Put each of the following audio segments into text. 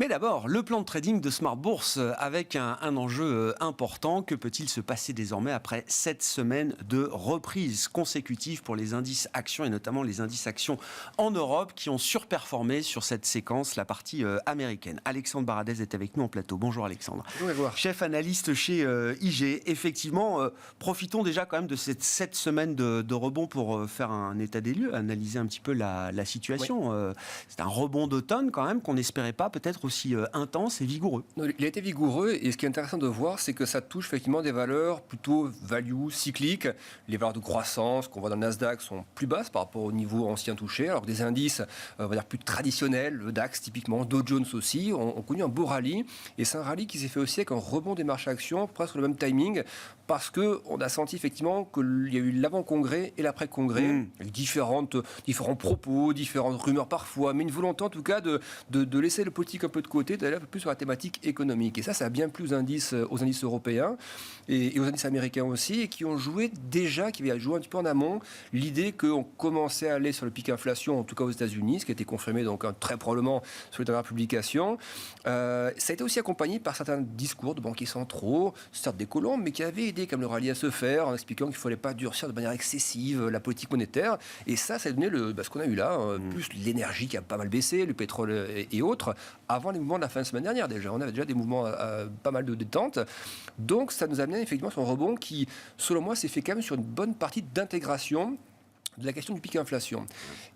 Mais d'abord, le plan de trading de Smart Bourse avec un enjeu important. Que peut-il se passer désormais après 7 semaines de reprise consécutive pour les indices actions et notamment les indices actions en Europe qui ont surperformé sur cette séquence, la partie américaine. Alexandre Baradez est avec nous en plateau. Bonjour Alexandre. Bonjour. Chef analyste chez IG. Effectivement, profitons déjà quand même de cette 7 semaines de rebond pour faire un état des lieux, analyser un petit peu la situation. Oui. C'est un rebond d'automne quand même qu'on n'espérait pas peut-être aussi intense et vigoureux. Il a été vigoureux et ce qui est intéressant de voir, c'est que ça touche effectivement des valeurs plutôt value, cycliques. Les valeurs de croissance qu'on voit dans le Nasdaq sont plus basses par rapport au niveau ancien touché, alors que des indices on va dire plus traditionnels, le DAX typiquement, Dow Jones aussi, ont connu un beau rallye. Et c'est un rallye qui s'est fait aussi avec un rebond des marchés actions, presque le même timing, parce qu'on a senti effectivement qu'il y a eu l'avant-congrès et l'après-congrès, avec différents propos, différentes rumeurs parfois, mais une volonté en tout cas de laisser le politique un peu de côté, d'aller un peu plus sur la thématique économique. Et ça a bien plu aux indices européens et aux indices américains aussi, et qui ont joué déjà, qui avaient joué un petit peu en amont, l'idée qu'on commençait à aller sur le pic inflation, en tout cas aux États-Unis, ce qui a été confirmé donc très probablement sur les dernières publications. Ça a été aussi accompagné par certains discours de banquiers centraux, certes des colombes, mais qui avaient aidé comme le rallye à se faire, en expliquant qu'il ne fallait pas durcir de manière excessive la politique monétaire. Et ça a donné ce qu'on a eu là, plus l'énergie qui a pas mal baissé, le pétrole et autres, avant les mouvements de la fin de semaine dernière déjà. On avait déjà des mouvements pas mal de détente. Donc ça nous a amené effectivement sur un rebond qui, selon moi, s'est fait quand même sur une bonne partie d'intégration de la question du pic inflation.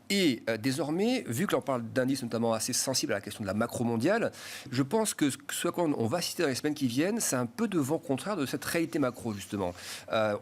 Et désormais, vu que l'on parle d'indices notamment assez sensibles à la question de la macro mondiale, je pense que ce à quoi on va assister dans les semaines qui viennent, c'est un peu de vent contraire de cette réalité macro, justement.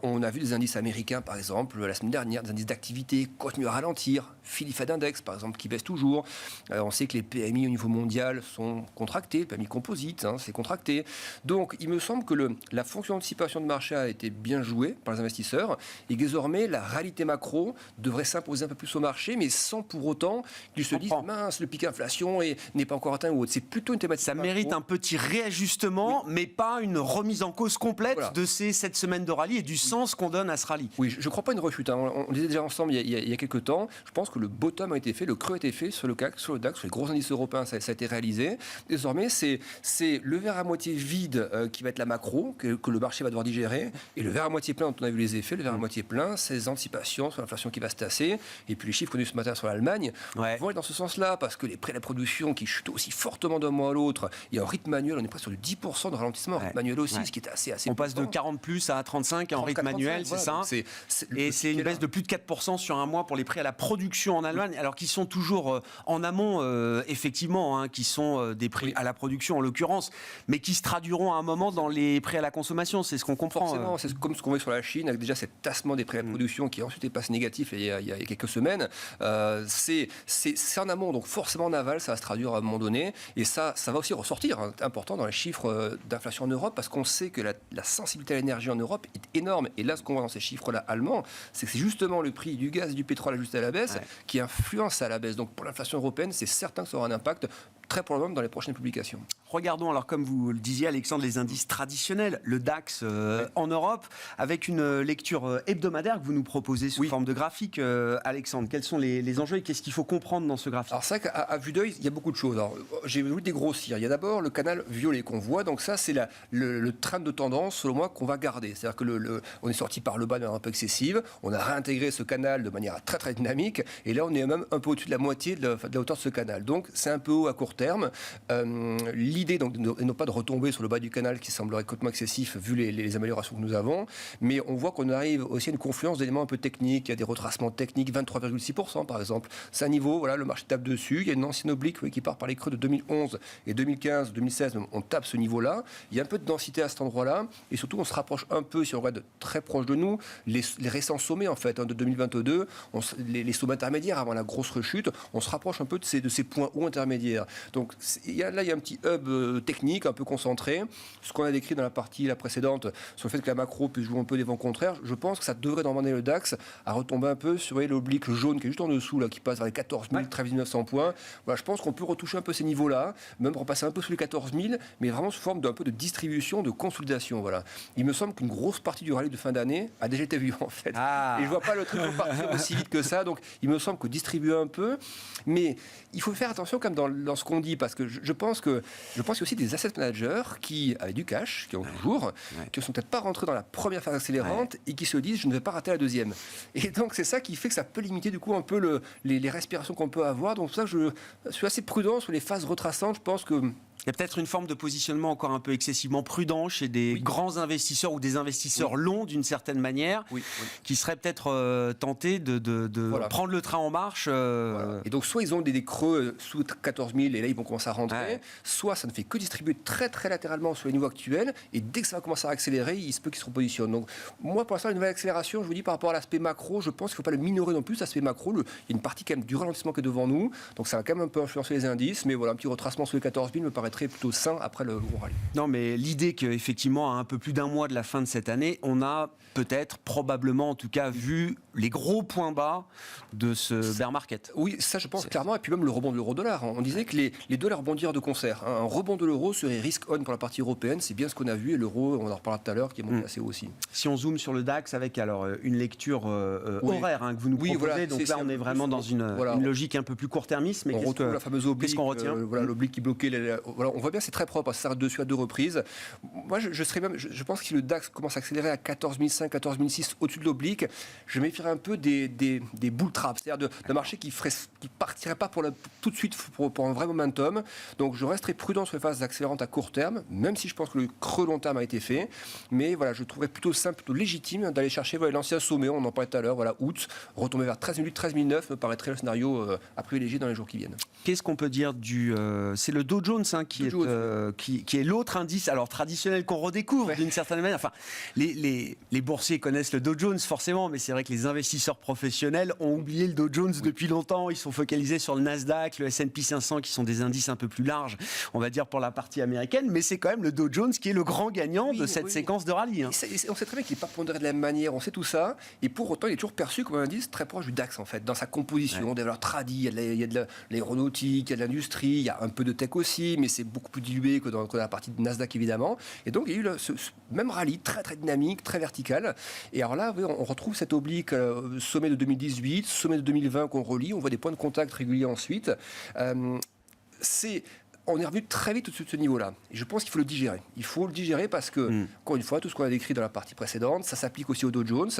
On a vu des indices américains, par exemple, la semaine dernière, des indices d'activité continuent à ralentir. Philly Fed Index, par exemple, qui baisse toujours. On sait que les PMI au niveau mondial sont contractés, le PMI composite, c'est contracté. Donc, il me semble que la fonction d'anticipation de marché a été bien jouée par les investisseurs, et désormais, la réalité macro devrait s'imposer un peu plus au marché, mais sans pour autant qu'ils se disent mince, le pic inflation n'est pas encore atteint ou autre. C'est plutôt une thématique. Ça mérite un petit réajustement, oui, mais pas une remise en cause complète de ces 7 semaines de rallye et du sens qu'on donne à ce rallye. Oui, je ne crois pas une rechute. On le disait déjà ensemble il y a quelques temps. Je pense que le bottom a été fait, le creux a été fait sur le CAC, sur le DAX, sur les gros indices européens, ça a été réalisé. Désormais, c'est le verre à moitié vide qui va être la macro, que le marché va devoir digérer, et le verre à moitié plein dont on a vu les effets, le verre à moitié plein, c'est les anticipations sur l'inflation qui va se tasser, et puis les chiffres connus ce matin sur l'Allemagne vont aller dans ce sens-là, parce que les prix à la production qui chutent aussi fortement d'un mois à l'autre, il y a un rythme annuel, on est presque sur le 10% de ralentissement, rythme annuel aussi, ce qui est assez on passe de 40 plus à 35 en rythme annuel, c'est ça, et c'est une baisse de plus de 4% sur un mois pour les prix à la production en Allemagne, alors qu'ils sont toujours en amont, effectivement, qui sont des prix à la production en l'occurrence, mais qui se traduiront à un moment dans les prix à la consommation, c'est ce qu'on comprend. Forcément, c'est comme ce qu'on voit sur la Chine, avec déjà cet tassement des prix à la production qui ensuite est passé négatif il y a quelques semaines. C'est en amont, donc forcément en aval, ça va se traduire à un moment donné, et ça va aussi ressortir, important dans les chiffres d'inflation en Europe, parce qu'on sait que la sensibilité à l'énergie en Europe est énorme, et là ce qu'on voit dans ces chiffres-là allemands, c'est que c'est justement le prix du gaz et du pétrole ajusté à la baisse qui influence à la baisse. Donc pour l'inflation européenne, c'est certain que ça aura un impact très probablement dans les prochaines publications. Regardons alors, comme vous le disiez Alexandre, les indices traditionnels, le DAX en Europe, avec une lecture hebdomadaire que vous nous proposez sous forme de graphique. Alexandre, quels sont les enjeux et qu'est-ce qu'il faut comprendre dans ce graphique? Alors c'est vrai qu'à vue d'œil, il y a beaucoup de choses. Alors, j'ai voulu dégrossir. Il y a d'abord le canal violet qu'on voit, donc ça c'est le trend de tendance selon moi qu'on va garder. C'est-à-dire que on est sorti par le bas de manière un peu excessive, on a réintégré ce canal de manière très très dynamique, et là on est même un peu au-dessus de la moitié de la hauteur de ce canal. Donc c'est un peu haut à court terme. L'idée donc non pas de retomber sur le bas du canal qui semblerait complètement excessif vu les améliorations que nous avons, mais on voit qu'on arrive aussi à une confluence d'éléments un peu techniques. Il y a des retracements techniques, 23,6% par exemple. C'est un niveau, voilà, le marché tape dessus. Il y a une ancienne oblique qui part par les creux de 2011 et 2015, 2016, on tape ce niveau-là. Il y a un peu de densité à cet endroit-là, et surtout on se rapproche un peu, si on regarde très proche de nous, les récents sommets en fait de 2022, les sommets intermédiaires avant la grosse rechute, on se rapproche un peu de ces points hauts intermédiaires. Donc il y a un petit hub technique un peu concentré, ce qu'on a décrit dans la précédente sur le fait que la macro puisse jouer un peu des vents contraires. Je pense que ça devrait emmener le DAX à retomber un peu sur l'oblique jaune qui est juste en dessous là, qui passe vers les 14 000, 13 900 points. Voilà, je pense qu'on peut retoucher un peu ces niveaux-là, même repasser un peu sous les 14 000, mais vraiment sous forme d'un peu de distribution, de consolidation. Voilà. Il me semble qu'une grosse partie du rallye de fin d'année a déjà été vue en fait. Et je vois pas le truc repartir aussi vite que ça, donc il me semble que distribuer un peu, mais il faut faire attention comme dans ce qu'on qu'on dit, parce que je pense qu'il y a aussi des asset managers qui avaient du cash, qui ont toujours, qui ne sont peut-être pas rentrés dans la première phase accélérante et qui se disent je ne vais pas rater la deuxième. Et donc c'est ça qui fait que ça peut limiter du coup un peu les respirations qu'on peut avoir. Donc c'est pour ça que je suis assez prudent sur les phases retraçantes. Je pense que il y a peut-être une forme de positionnement encore un peu excessivement prudent chez des grands investisseurs ou des investisseurs longs d'une certaine manière, qui seraient peut-être tentés de prendre le train en marche. Et donc soit ils ont des creux sous 14 000 et là ils vont commencer à rentrer, soit ça ne fait que distribuer très très latéralement sur les niveaux actuels et dès que ça va commencer à accélérer, il se peut qu'ils se repositionnent. Donc moi pour l'instant, une nouvelle accélération, je vous dis par rapport à l'aspect macro, je pense qu'il ne faut pas le minorer non plus, l'aspect macro. Il y a une partie quand même du ralentissement qui est devant nous, donc ça va quand même un peu influencer les indices, mais voilà, un petit retracement sur les 14 000 me paraîtrait plutôt sain après le gros rallye. Non, mais l'idée qu'effectivement, à un peu plus d'un mois de la fin de cette année, on a peut-être, probablement en tout cas, vu les gros points bas de ce bear market. Oui, ça je pense clairement, et puis même le rebond de l'euro-dollar. On disait que les dollars rebondirent de concert. Un rebond de l'euro serait risk-on pour la partie européenne, c'est bien ce qu'on a vu, et l'euro, on en reparlera tout à l'heure, qui est monté assez haut aussi. Si on zoome sur le DAX avec alors une lecture horaire que vous nous proposez, voilà, donc là on est vraiment dans une logique un peu plus court-termiste, mais on retrouve la fameuse oblique, qu'est-ce qu'on retient l'oblique qui bloquait, on voit bien c'est très propre, ça s'arrête dessus à 2 reprises. Moi je pense que si le DAX commence à accélérer à 14 500, 14 600 au-dessus de l'oblique, je méfierais un peu des bull traps, c'est-à-dire d'un marché qui partirait pas tout de suite pour un vrai momentum. Donc je resterai prudent sur les phases accélérantes à court terme, même si je pense que le creux long terme a été fait. Mais voilà, je trouverais plutôt simple, plutôt légitime d'aller chercher l'ancien sommet, on en parlait tout à l'heure, août, retomber vers 13 008, 13 009 me paraîtrait le scénario à privilégier dans les jours qui viennent. Qu'est-ce qu'on peut dire c'est le Dow Jones qui est l'autre indice, alors traditionnel qu'on redécouvre d'une certaine manière. Enfin, les boursiers connaissent le Dow Jones forcément, mais c'est vrai que les investisseurs professionnels ont oublié le Dow Jones depuis longtemps. Ils sont focalisés sur le Nasdaq, le S&P 500 qui sont des indices un peu plus larges, on va dire pour la partie américaine, mais c'est quand même le Dow Jones qui est le grand gagnant de cette séquence de rallye. On sait très bien qu'il n'est pas pondéré de la même manière, on sait tout ça, et pour autant il est toujours perçu comme un indice très proche du DAX en fait, dans sa composition, des valeurs tradies, il y a de l'aéronautique, il y a de l'industrie, il y a un peu de tech aussi, mais c'est beaucoup plus dilué que dans la partie de Nasdaq évidemment, et donc il y a eu ce même rallye très très dynamique, très vertical, et alors là on retrouve cette oblique sommet de 2018, sommet de 2020 qu'on relie, on voit des points de contact réguliers ensuite. On est revenu très vite au-dessus de ce niveau-là. Et je pense qu'il faut le digérer. Il faut le digérer parce que, encore une fois, tout ce qu'on a décrit dans la partie précédente, ça s'applique aussi au Dow Jones.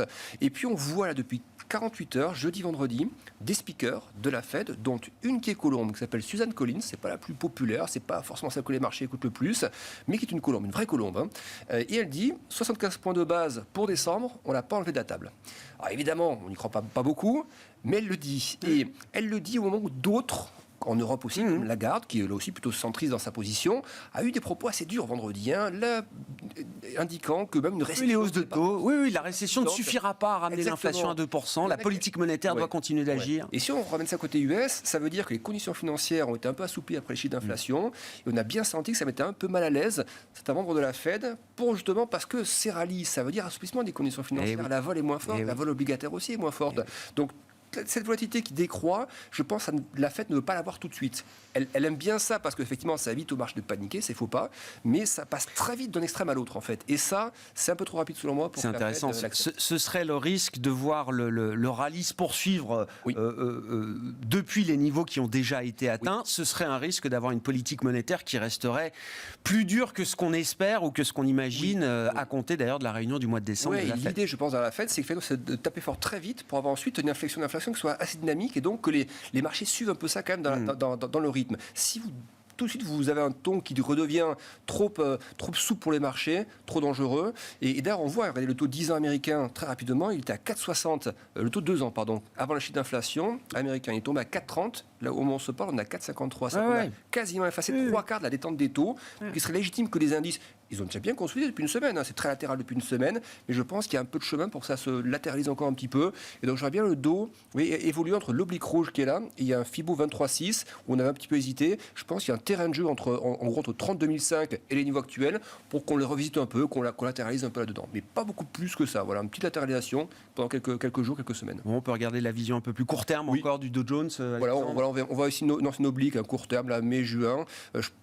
Et puis on voit là depuis 48 heures, jeudi, vendredi, des speakers de la Fed, dont une qui est colombe, qui s'appelle Suzanne Collins. C'est pas la plus populaire, c'est pas forcément celle que les marchés écoutent le plus, mais qui est une colombe, une vraie colombe. Et elle dit 75 points de base pour décembre, on l'a pas enlevé de la table. Alors évidemment, on n'y croit pas beaucoup, mais elle le dit. Et elle le dit au moment où d'autres, en Europe aussi, comme Lagarde, qui est là aussi plutôt centriste dans sa position, a eu des propos assez durs vendredi, là, indiquant que même une récession... Les hausses de taux, la récession ne suffira pas à ramener l'inflation à 2%, la politique monétaire doit continuer d'agir. Et si on ramène ça côté US, ça veut dire que les conditions financières ont été un peu assouplies après les chiffres d'inflation, et on a bien senti que ça mettait un peu mal à l'aise certains membres de la Fed, justement parce que ces rallyes, ça veut dire assouplissement des conditions financières, la vol est moins forte, la vol obligataire aussi est moins forte. Donc cette volatilité qui décroît, je pense que la Fed ne veut pas l'avoir tout de suite. Elle aime bien ça parce qu'effectivement, ça évite au marché de paniquer, c'est faux pas, mais ça passe très vite d'un extrême à l'autre en fait. Et ça, c'est un peu trop rapide selon moi pour c'est intéressant. Ce serait le risque de voir le rallye se poursuivre depuis les niveaux qui ont déjà été atteints. Ce serait un risque d'avoir une politique monétaire qui resterait plus dure que ce qu'on espère ou que ce qu'on imagine à compter d'ailleurs de la réunion du mois de décembre. L'idée, je pense, dans la Fed, c'est de taper fort très vite pour avoir ensuite une inflexion d'inflation qui soit assez dynamique et donc que les marchés suivent un peu ça quand même dans le rythme. Si vous tout de suite, vous avez un ton qui redevient trop souple pour les marchés, trop dangereux. Et d'ailleurs, on voit, regardez le taux 10 ans américain très rapidement, il était à 4,60, le taux 2 ans, pardon, avant le chiffre d'inflation américain. Il est tombé à 4,30. Là, au moment où on se parle, on est à 4,53. Ça a quasiment effacé 3/4 de la détente des taux. Donc, il serait légitime que les indices, ils ont déjà bien consolidé depuis une semaine. C'est très latéral depuis une semaine. Mais je pense qu'il y a un peu de chemin pour que ça se latéralise encore un petit peu. Et donc, j'aurais bien le dos évoluer entre l'oblique rouge qui est là et il y a un Fibo 23,6 où on avait un petit peu hésité. Je pense qu'il y a un terrain de jeu en gros entre 32 500 et les niveaux actuels pour qu'on les revisite un peu, qu'on latéralise un peu là-dedans. Mais pas beaucoup plus que ça. Voilà, une petite latéralisation pendant quelques jours, quelques semaines. Bon, on peut regarder la vision un peu plus court terme encore du Dow Jones. Voilà, on voit aussi une ancienne oblique, un court terme, là, mai-juin,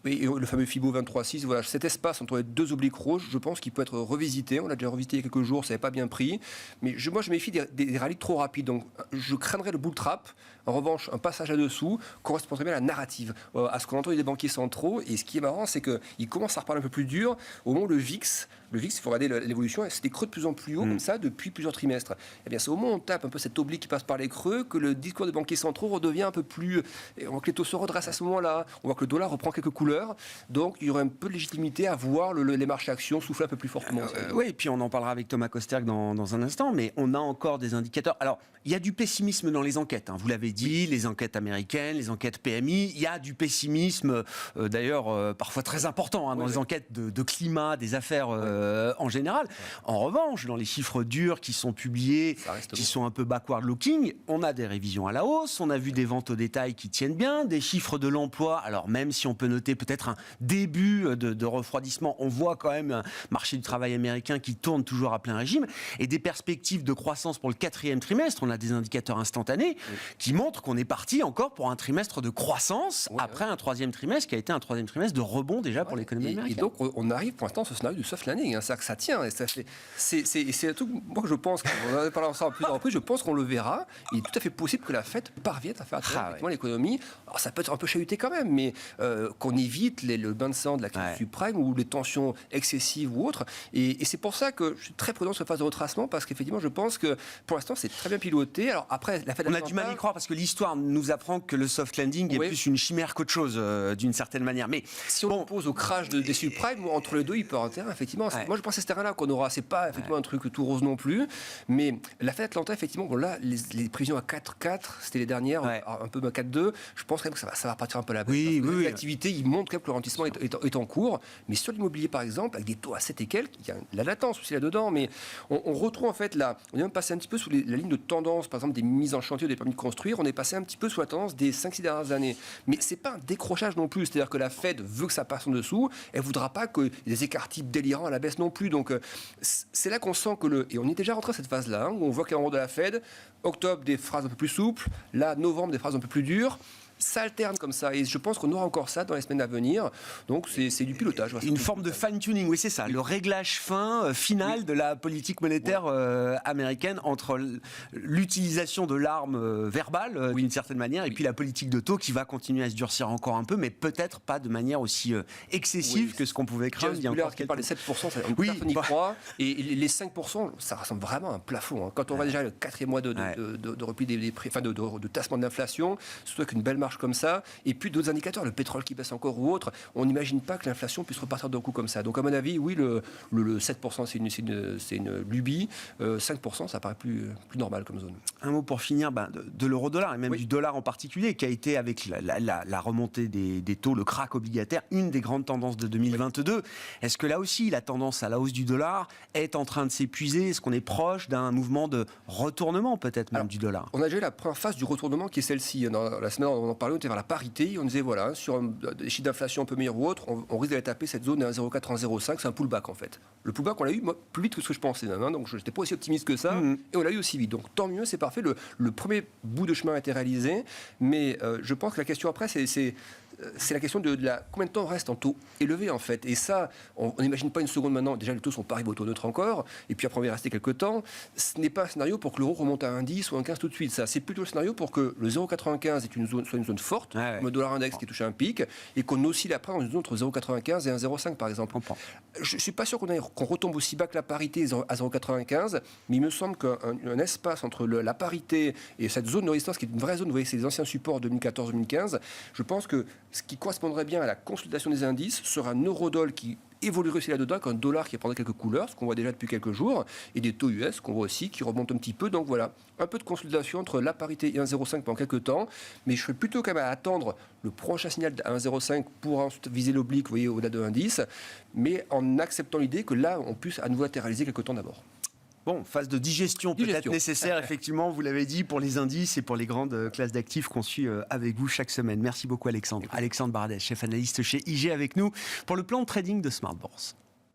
et le fameux Fibo 23.6. Voilà, cet espace entre les deux obliques rouges, je pense qu'il peut être revisité. On l'a déjà revisité il y a quelques jours, ça n'avait pas bien pris. Mais moi, je méfie des rallyes trop rapides. Donc, je craindrais le bull trap. En revanche, un passage à dessous correspondrait bien à la narrative, à ce qu'on entend des banquiers centraux. Et ce qui est marrant, c'est qu'ils commencent à reparler un peu plus dur au moment où le VIX, il faut regarder l'évolution, c'est des creux de plus en plus haut, comme ça, depuis plusieurs trimestres. Eh bien, c'est au moment où on tape un peu cette oblique qui passe par les creux que le discours des banquiers centraux redevient un peu plus... On voit que les taux se redressent à ce moment-là, on voit que le dollar reprend quelques couleurs, donc il y aurait un peu de légitimité à voir les marchés actions souffler un peu plus fortement. Oui, et puis on en parlera avec Thomas Kosterg dans un instant, mais on a encore des indicateurs. Alors, il y a du pessimisme dans les enquêtes, hein. Vous l'avez dit, les enquêtes américaines, les enquêtes PMI, il y a du pessimisme, d'ailleurs parfois très important, hein, dans les enquêtes de climat, des affaires en général. En revanche, dans les chiffres durs qui sont publiés, qui sont un peu backward-looking, on a des révisions à la hausse, on a vu des ventes au détail qui tiennent bien, des chiffres de l'emploi, alors même si on peut noter peut-être un début de refroidissement, on voit quand même un marché du travail américain qui tourne toujours à plein régime, et des perspectives de croissance pour le 4e trimestre. On a des indicateurs instantanés qui montrent qu'on est parti encore pour un trimestre de croissance après un 3e trimestre qui a été un 3e trimestre de rebond déjà pour l'économie américaine. Et donc on arrive pour l'instant à ce scénario du soft landing, hein, c'est-à-dire que ça tient, et c'est un truc, moi je pense, on en a parlé ensemble à plusieurs reprises, je pense qu'on le verra. Il est tout à fait possible que la Fed parvienne à faire atteindre l'économie. Alors ça peut être un peu chahuté quand même, mais qu'on évite le bain de sang de la crise suprême ou les tensions excessives ou autres. Et c'est pour ça que je suis très prudent sur la phase de retracement, parce qu'effectivement je pense que pour l'instant c'est très bien piloté. Alors après, la Fed on a du mal à y croire parce que l'histoire nous apprend que le soft landing est plus une chimère qu'autre chose d'une certaine manière. Mais si on pose au crash des subprimes, entre les deux, il peut y avoir un terrain, effectivement. Moi, je pense que c'est ce terrain-là qu'on aura. C'est pas effectivement un truc tout rose non plus. Mais la Fed Atlanta, effectivement, bon, là, les prévisions à 4,4, c'était les dernières, un peu à 4,2. Je pense quand même que ça va repartir un peu la baisse. L'activité, il montre quand même que le ralentissement est en cours. Mais sur l'immobilier, par exemple, avec des taux à 7 et quelques, il y a la latence aussi là-dedans. Mais on retrouve en fait là, on est même passé un petit peu sous la ligne de tendance, par exemple, des mises en chantier ou des permis de construire. On est passé un petit peu sous la tendance des 5-6 dernières années. Mais c'est pas un décrochage non plus. C'est-à-dire que la Fed veut que ça passe en dessous. Elle voudra pas que des écarts types délirants à la baisse non plus. Donc c'est là qu'on sent que et on est déjà rentré à cette phase-là, hein, où on voit qu'à un moment de la Fed, octobre des phrases un peu plus souples, là novembre des phrases un peu plus dures. Ça alterne comme ça, et je pense qu'on aura encore ça dans les semaines à venir. Donc c'est du pilotage. Une forme de fine-tuning, oui, c'est ça, le réglage fin, final de la politique monétaire américaine entre l'utilisation de l'arme verbale d'une certaine manière et puis la politique de taux qui va continuer à se durcir encore un peu, mais peut-être pas de manière aussi excessive que ce qu'on pouvait craindre il y a encore quelques mois. Les 7%, personne n'y croit, et les 5%, ça ressemble vraiment à un plafond. Hein. Quand on va déjà le 4e mois de repli des prix, enfin de tassement de l'inflation, surtout avec une belle marge comme ça, et puis d'autres indicateurs, le pétrole qui baisse encore ou autre, on n'imagine pas que l'inflation puisse repartir d'un coup comme ça. Donc à mon avis, oui, le 7% c'est une lubie, 5% ça paraît plus normal comme zone. Un mot pour finir de l'euro-dollar, et même du dollar en particulier, qui a été avec la remontée des taux, le krach obligataire, une des grandes tendances de 2022. Est-ce que là aussi, la tendance à la hausse du dollar est en train de s'épuiser? Est-ce qu'on est proche d'un mouvement de retournement peut-être même du dollar? On a déjà eu la première phase du retournement qui est celle-ci. Dans la semaine, on en parlait, on était vers la parité, on disait voilà, sur des chiffres d'inflation un peu meilleurs ou autres, on risque d'aller taper cette zone à 1,04, 1,05, c'est un pullback en fait. Le pullback, on l'a eu plus vite que ce que je pensais, hein, donc je n'étais pas aussi optimiste que ça, et on l'a eu aussi vite. Donc tant mieux, c'est parfait, le premier bout de chemin a été réalisé, mais je pense que la question après, c'est la question de combien de temps on reste en taux élevé en fait. Et ça, on n'imagine pas une seconde maintenant. Déjà, les taux sont pas arrivés au taux neutre encore. Et puis après, on va y rester quelques temps. Ce n'est pas un scénario pour que l'euro remonte à 1,10 ou 1,15 tout de suite. Ça, c'est plutôt le scénario pour que le 0,95 soit une zone forte, comme le dollar index qui touche un pic, et qu'on oscille après dans une zone entre 0,95 et 1,05 par exemple. Je ne suis pas sûr qu'on retombe aussi bas que la parité à 0,95, mais il me semble qu'un espace entre la parité et cette zone de résistance, qui est une vraie zone, vous voyez, c'est les anciens supports 2014-2015, je pense que ce qui correspondrait bien à la consolidation des indices sera un euro-dollar qui évoluerait aussi là-dedans, avec un dollar qui prendrait quelques couleurs, ce qu'on voit déjà depuis quelques jours, et des taux US qu'on voit aussi qui remontent un petit peu. Donc voilà, un peu de consolidation entre la parité et 1,05 pendant quelques temps, mais je serais plutôt quand même à attendre le prochain signal à 1,05 pour ensuite viser l'oblique, vous voyez, au-delà de 1,10, mais en acceptant l'idée que là, on puisse à nouveau latéraliser quelques temps d'abord. Bon, phase de digestion peut-être nécessaire, effectivement, vous l'avez dit, pour les indices et pour les grandes classes d'actifs qu'on suit avec vous chaque semaine. Merci beaucoup Alexandre. Alexandre Baradès, chef analyste chez IG avec nous pour le plan de trading de Smart Bourse.